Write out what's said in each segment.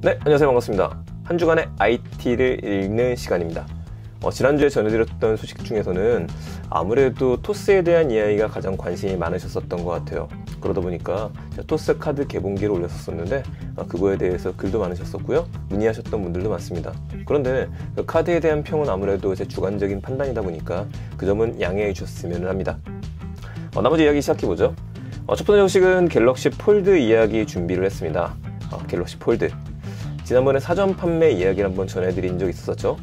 네, 안녕하세요. 반갑습니다. 한 주간의 IT를 읽는 시간입니다. 지난주에 전해드렸던 소식 중에서는 아무래도 토스에 대한 이야기가 가장 관심이 많으셨었던 것 같아요. 그러다 보니까 토스 카드 개봉기를 올렸었는데 그거에 대해서 글도 많으셨었고요. 문의하셨던 분들도 많습니다. 그런데 그 카드에 대한 평은 아무래도 제 주관적인 판단이다 보니까 그 점은 양해해 주셨으면 합니다. 나머지 이야기 시작해보죠. 첫 번째 소식은 갤럭시 폴드 이야기 준비를 했습니다. 갤럭시 폴드. 지난번에 사전 판매 이야기를 한번 전해드린 적이 있었죠.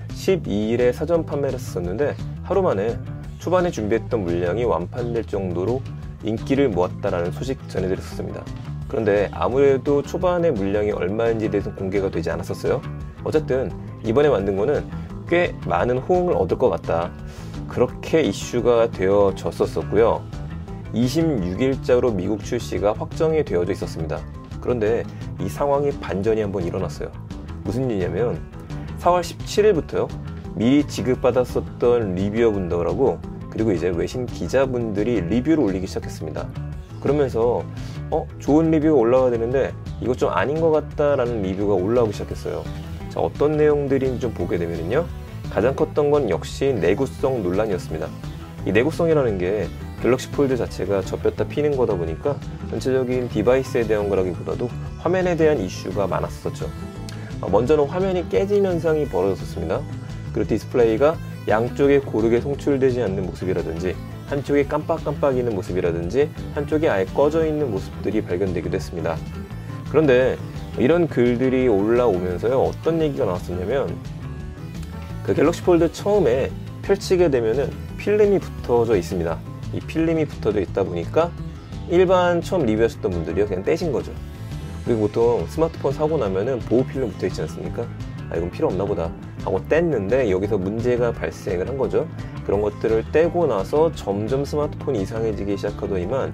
12일에 사전 판매를 했었는데 하루 만에 초반에 준비했던 물량이 완판될 정도로 인기를 모았다라는 소식 전해드렸었습니다. 그런데 아무래도 초반에 물량이 얼마인지에 대해서 공개가 되지 않았었어요. 어쨌든 이번에 만든 거는 꽤 많은 호응을 얻을 것 같다, 그렇게 이슈가 되어졌었고요. 26일자로 미국 출시가 확정이 되어져 있었습니다. 그런데 이 상황이 반전이 한번 일어났어요. 무슨 일이냐면 4월 17일부터요. 미리 지급받았었던 리뷰어 분들하고 그리고 이제 외신 기자분들이 리뷰를 올리기 시작했습니다. 그러면서 좋은 리뷰가 올라와야 되는데 이거 좀 아닌 것 같다라는 리뷰가 올라오기 시작했어요. 자, 어떤 내용들인지 좀 보게 되면요. 가장 컸던 건 역시 내구성 논란이었습니다. 이 내구성이라는 게 갤럭시 폴드 자체가 접혔다 피는 거다 보니까 전체적인 디바이스에 대한 거라기보다도 화면에 대한 이슈가 많았었죠. 먼저는 화면이 깨짐 현상이 벌어졌습니다. 그리고 디스플레이가 양쪽에 고르게 송출되지 않는 모습이라든지 한쪽이 깜빡깜빡이는 모습이라든지 한쪽이 아예 꺼져 있는 모습들이 발견되기도 했습니다. 그런데 이런 글들이 올라오면서요, 어떤 얘기가 나왔었냐면 그 갤럭시 폴드 처음에 펼치게 되면은 필름이 붙어져 있습니다. 이 필름이 붙어져 있다 보니까 일반 처음 리뷰하셨던 분들이요, 그냥 떼신 거죠. 그리고 보통 스마트폰 사고 나면은 보호 필름 붙어 있지 않습니까? 이건 필요 없나 보다 하고 뗐는데 여기서 문제가 발생을 한 거죠. 그런 것들을 떼고 나서 점점 스마트폰이 이상해지기 시작하더니만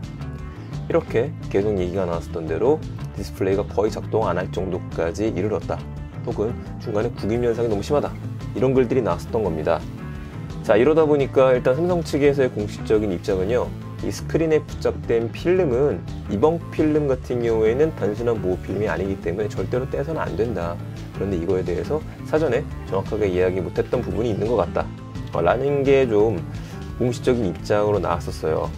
이렇게 계속 얘기가 나왔었던 대로 디스플레이가 거의 작동 안 할 정도까지 이르렀다, 혹은 중간에 구김 현상이 너무 심하다, 이런 글들이 나왔었던 겁니다. 자, 이러다 보니까 일단 삼성 측에서의 공식적인 입장은요, 이 스크린에 부착된 필름은 이번 필름 같은 경우에는 단순한 보호 필름이 아니기 때문에 절대로 떼서는 안 된다. 그런데 이거에 대해서 사전에 정확하게 이야기 못했던 부분이 있는 것 같다 라는 게 좀 공식적인 입장으로 나왔었어요.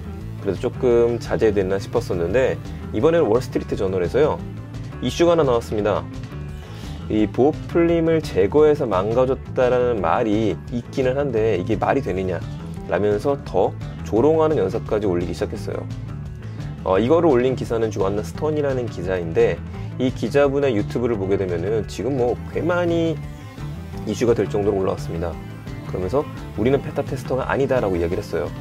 그래서 조금 자제됐나 싶었었는데 이번에는 월스트리트 저널에서요, 이슈가 하나 나왔습니다. 이 보호 필름을 제거해서 망가졌다라는 말이 있기는 한데 이게 말이 되느냐 라면서 더 조롱하는 연사까지 올리기 시작했어요. 이거를 올린 기사는 조안나 스톤이라는 기자인데 이 기자분의 유튜브를 보게 되면은 지금 꽤 많이 이슈가 될 정도로 올라왔습니다. 그러면서 우리는 베타 테스터가 아니다 라고 이야기를 했어요.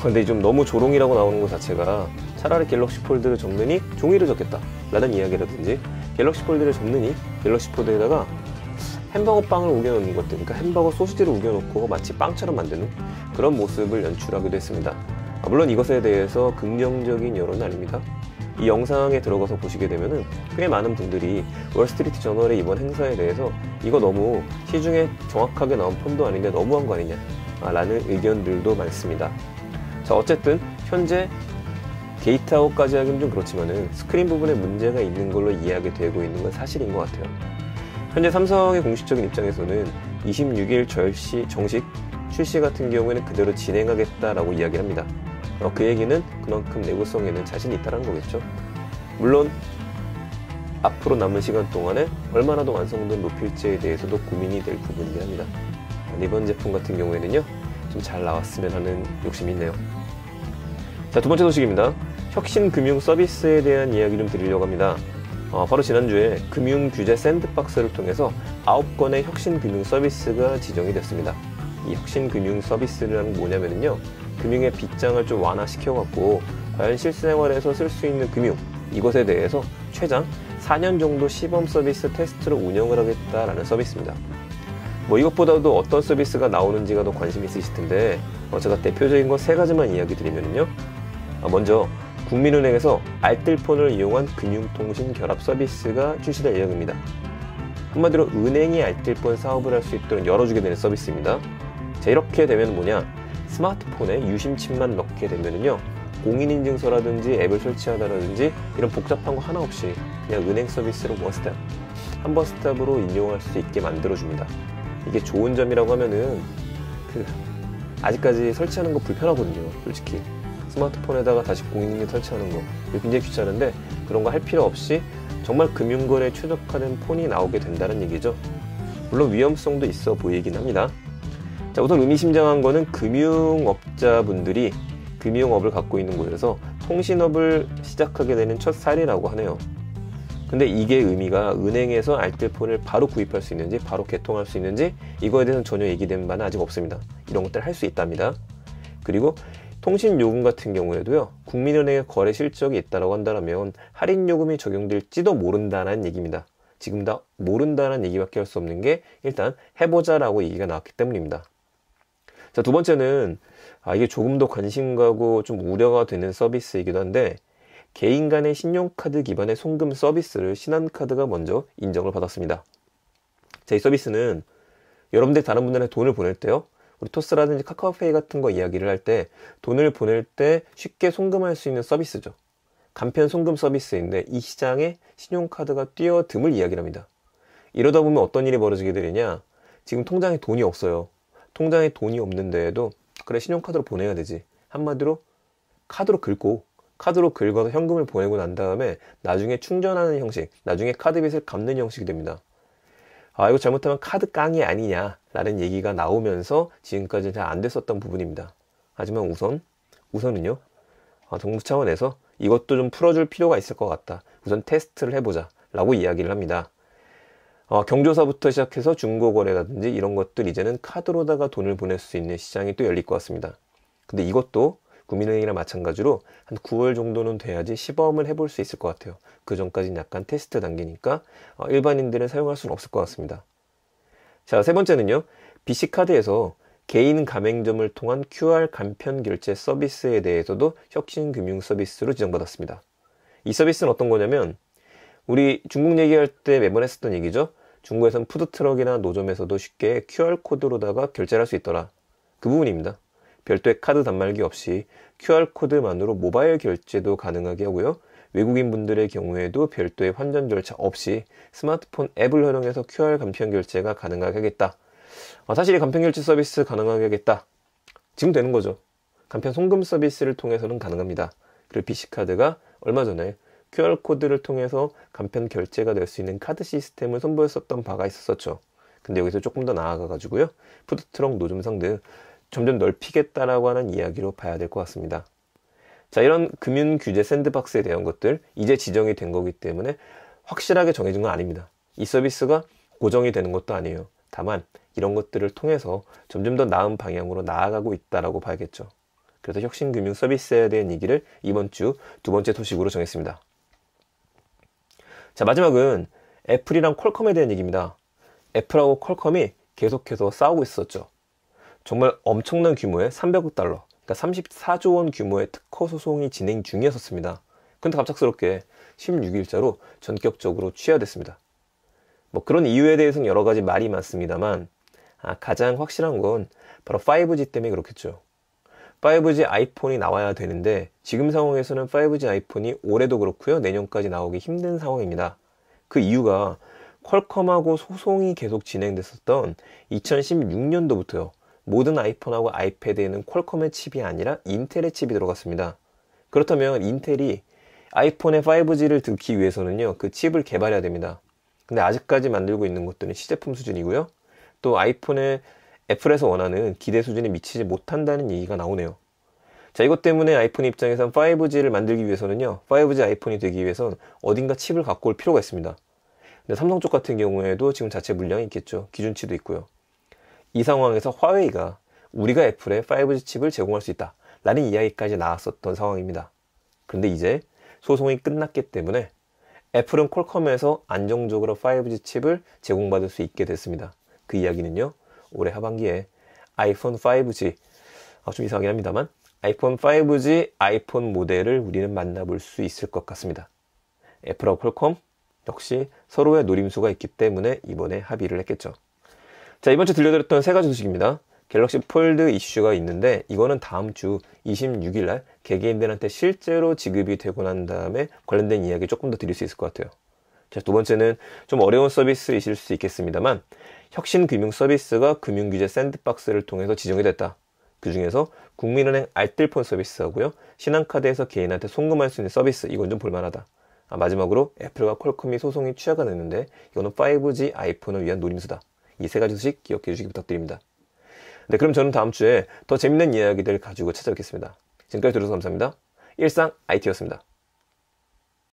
근데 좀 너무 조롱이라고 나오는 것 자체가 차라리 갤럭시 폴드를 접느니 종이를 접겠다 라는 이야기라든지 갤럭시 폴드를 접느니 갤럭시 폴드에다가 햄버거 빵을 우겨놓는 것들, 그러니까 햄버거 소시지를 우겨놓고 마치 빵처럼 만드는 그런 모습을 연출하기도 했습니다. 물론 이것에 대해서 긍정적인 여론은 아닙니다. 이 영상에 들어가서 보시게 되면은 꽤 많은 분들이 월스트리트 저널의 이번 행사에 대해서 이거 너무 시중에 정확하게 나온 폰도 아닌데 너무한 거 아니냐 라는 의견들도 많습니다. 자, 어쨌든 현재 게이트아웃까지 하기는 좀 그렇지만은 스크린 부분에 문제가 있는 걸로 이해하게 되고 있는 건 사실인 것 같아요. 현재 삼성의 공식적인 입장에서는 26일 정식 출시 같은 경우에는 그대로 진행하겠다라고 이야기를 합니다. 그 얘기는 그만큼 내구성에는 자신이 있다는 거겠죠. 물론 앞으로 남은 시간 동안에 얼마나 더 완성도를 높일지에 대해서도 고민이 될 부분이긴 합니다. 이번 제품 같은 경우에는요, 좀 잘 나왔으면 하는 욕심이 있네요. 자, 두 번째 소식입니다. 혁신 금융 서비스에 대한 이야기 좀 드리려고 합니다. 바로 지난주에 금융규제 샌드박스를 통해서 9건의 혁신 금융 서비스가 지정이 됐습니다. 이 혁신 금융 서비스는 뭐냐면요, 금융의 빗장을 좀 완화시켜갖고 과연 실생활에서 쓸 수 있는 금융, 이것에 대해서 최장 4년 정도 시범 서비스 테스트로 운영을 하겠다라는 서비스입니다. 이것보다도 어떤 서비스가 나오는지가 더 관심이 있으실 텐데 제가 대표적인 거 3가지만 이야기 드리면요. 먼저 국민은행에서 알뜰폰을 이용한 금융통신 결합 서비스가 출시될 예정입니다. 한마디로 은행이 알뜰폰 사업을 할 수 있도록 열어주게 되는 서비스입니다. 자, 이렇게 되면 뭐냐, 스마트폰에 유심칩만 넣게 되면요, 공인인증서라든지 앱을 설치하다라든지 이런 복잡한 거 하나 없이 그냥 은행 서비스로 원스텝, 한 번 스텝으로 인용할 수 있게 만들어줍니다. 이게 좋은 점이라고 하면은 아직까지 설치하는 거 불편하거든요. 솔직히 스마트폰에다가 다시 공인인증 설치하는 거 굉장히 귀찮은데 그런 거 할 필요 없이 정말 금융거래에 최적화된 폰이 나오게 된다는 얘기죠. 물론 위험성도 있어 보이긴 합니다. 자, 우선 의미심장한 거는 금융업자분들이 금융업을 갖고 있는 곳에서 통신업을 시작하게 되는 첫 사례라고 하네요. 근데 이게 의미가 은행에서 알뜰폰을 바로 구입할 수 있는지 바로 개통할 수 있는지 이거에 대해서는 전혀 얘기된 바는 아직 없습니다. 이런 것들 할 수 있답니다. 그리고 통신요금 같은 경우에도요, 국민은행의 거래 실적이 있다고 한다면 할인요금이 적용될지도 모른다는 얘기입니다. 지금 다 모른다는 얘기밖에 할 수 없는 게 일단 해보자라고 얘기가 나왔기 때문입니다. 자, 두 번째는 이게 조금 더 관심 가고 좀 우려가 되는 서비스이기도 한데, 개인 간의 신용카드 기반의 송금 서비스를 신한카드가 먼저 인정을 받았습니다. 자, 이 서비스는 여러분들이 다른 분들한테 돈을 보낼 때요, 우리 토스라든지 카카오페이 같은 거 이야기를 할 때 돈을 보낼 때 쉽게 송금할 수 있는 서비스죠. 간편 송금 서비스인데 이 시장에 신용카드가 뛰어듦을 이야기를 합니다. 이러다 보면 어떤 일이 벌어지게 되느냐, 지금 통장에 돈이 없어요. 통장에 돈이 없는데도 그래 신용카드로 보내야 되지. 한마디로 카드로 긁어서 현금을 보내고 난 다음에 나중에 충전하는 형식, 나중에 카드빚을 갚는 형식이 됩니다. 이거 잘못하면 카드 깡이 아니냐 라는 얘기가 나오면서 지금까지 잘 안 됐었던 부분입니다. 하지만 우선은요, 정부 차원에서 이것도 좀 풀어줄 필요가 있을 것 같다. 우선 테스트를 해보자 라고 이야기를 합니다. 경조사부터 시작해서 중고거래라든지 이런 것들 이제는 카드로다가 돈을 보낼 수 있는 시장이 또 열릴 것 같습니다. 근데 이것도 국민은행이랑 마찬가지로 한 9월 정도는 돼야지 시범을 해볼 수 있을 것 같아요. 그 전까지는 약간 테스트 단계니까 일반인들은 사용할 수는 없을 것 같습니다. 자, 세 번째는요, BC카드에서 개인 가맹점을 통한 QR 간편 결제 서비스에 대해서도 혁신금융 서비스로 지정받았습니다. 이 서비스는 어떤 거냐면, 우리 중국 얘기할 때 매번 했었던 얘기죠. 중국에서는 푸드트럭이나 노점에서도 쉽게 QR코드로다가 결제를 할 수 있더라. 그 부분입니다. 별도의 카드 단말기 없이 QR코드만으로 모바일 결제도 가능하게 하고요. 외국인 분들의 경우에도 별도의 환전 절차 없이 스마트폰 앱을 활용해서 QR 간편 결제가 가능하게 하겠다. 사실 이 간편 결제 서비스 가능하게 하겠다. 지금 되는 거죠. 간편 송금 서비스를 통해서는 가능합니다. 그리고 BC카드가 얼마 전에 QR코드를 통해서 간편 결제가 될 수 있는 카드 시스템을 선보였었던 바가 있었죠. 근데 여기서 조금 더 나아가가지고요, 푸드트럭, 노점상 등 점점 넓히겠다라고 하는 이야기로 봐야 될 것 같습니다. 자, 이런 금융규제 샌드박스에 대한 것들 이제 지정이 된 거기 때문에 확실하게 정해진 건 아닙니다. 이 서비스가 고정이 되는 것도 아니에요. 다만 이런 것들을 통해서 점점 더 나은 방향으로 나아가고 있다라고 봐야겠죠. 그래서 혁신금융 서비스에 대한 얘기를 이번 주 두 번째 소식으로 정했습니다. 자, 마지막은 애플이랑 퀄컴에 대한 얘기입니다. 애플하고 퀄컴이 계속해서 싸우고 있었죠. 정말 엄청난 규모의 300억 달러, 그러니까 34조 원 규모의 특허 소송이 진행 중이었습니다. 근데 갑작스럽게 16일자로 전격적으로 취하됐습니다. 그런 이유에 대해서는 여러 가지 말이 많습니다만, 가장 확실한 건 바로 5G 때문에 그렇겠죠. 5G 아이폰이 나와야 되는데 지금 상황에서는 5G 아이폰이 올해도 그렇고요, 내년까지 나오기 힘든 상황입니다. 그 이유가 퀄컴하고 소송이 계속 진행됐었던 2016년도부터요. 모든 아이폰하고 아이패드에는 퀄컴의 칩이 아니라 인텔의 칩이 들어갔습니다. 그렇다면 인텔이 아이폰에 5G를 넣기 위해서는요, 그 칩을 개발해야 됩니다. 근데 아직까지 만들고 있는 것들은 시제품 수준이고요. 또 아이폰에 애플에서 원하는 기대 수준에 미치지 못한다는 얘기가 나오네요. 자, 이것 때문에 아이폰 입장에선 5G를 만들기 위해서는요, 5G 아이폰이 되기 위해선 어딘가 칩을 갖고 올 필요가 있습니다. 근데 삼성 쪽 같은 경우에도 지금 자체 물량이 있겠죠. 기준치도 있고요. 이 상황에서 화웨이가 우리가 애플에 5G 칩을 제공할 수 있다 라는 이야기까지 나왔었던 상황입니다. 그런데 이제 소송이 끝났기 때문에 애플은 퀄컴에서 안정적으로 5G 칩을 제공받을 수 있게 됐습니다. 그 이야기는요, 올해 하반기에 아이폰 5G, 좀 이상하긴 합니다만 아이폰 5G 아이폰 모델을 우리는 만나볼 수 있을 것 같습니다. 애플하고 퀄컴 역시 서로의 노림수가 있기 때문에 이번에 합의를 했겠죠. 자, 이번 주 들려드렸던 세 가지 소식입니다. 갤럭시 폴드 이슈가 있는데 이거는 다음 주 26일 날 개개인들한테 실제로 지급이 되고 난 다음에 관련된 이야기 조금 더 드릴 수 있을 것 같아요. 자, 두 번째는 좀 어려운 서비스이실 수 있겠습니다만 혁신금융 서비스가 금융규제 샌드박스를 통해서 지정이 됐다. 그 중에서 국민은행 알뜰폰 서비스하고요. 신한카드에서 개인한테 송금할 수 있는 서비스, 이건 좀 볼만하다. 마지막으로 애플과 퀄컴이 소송이 취하가 됐는데 이거는 5G 아이폰을 위한 노림수다. 이 세 가지 소식 기억해 주시기 부탁드립니다. 네, 그럼 저는 다음 주에 더 재밌는 이야기들 가지고 찾아뵙겠습니다. 지금까지 들어주셔서 감사합니다. 일상 IT였습니다.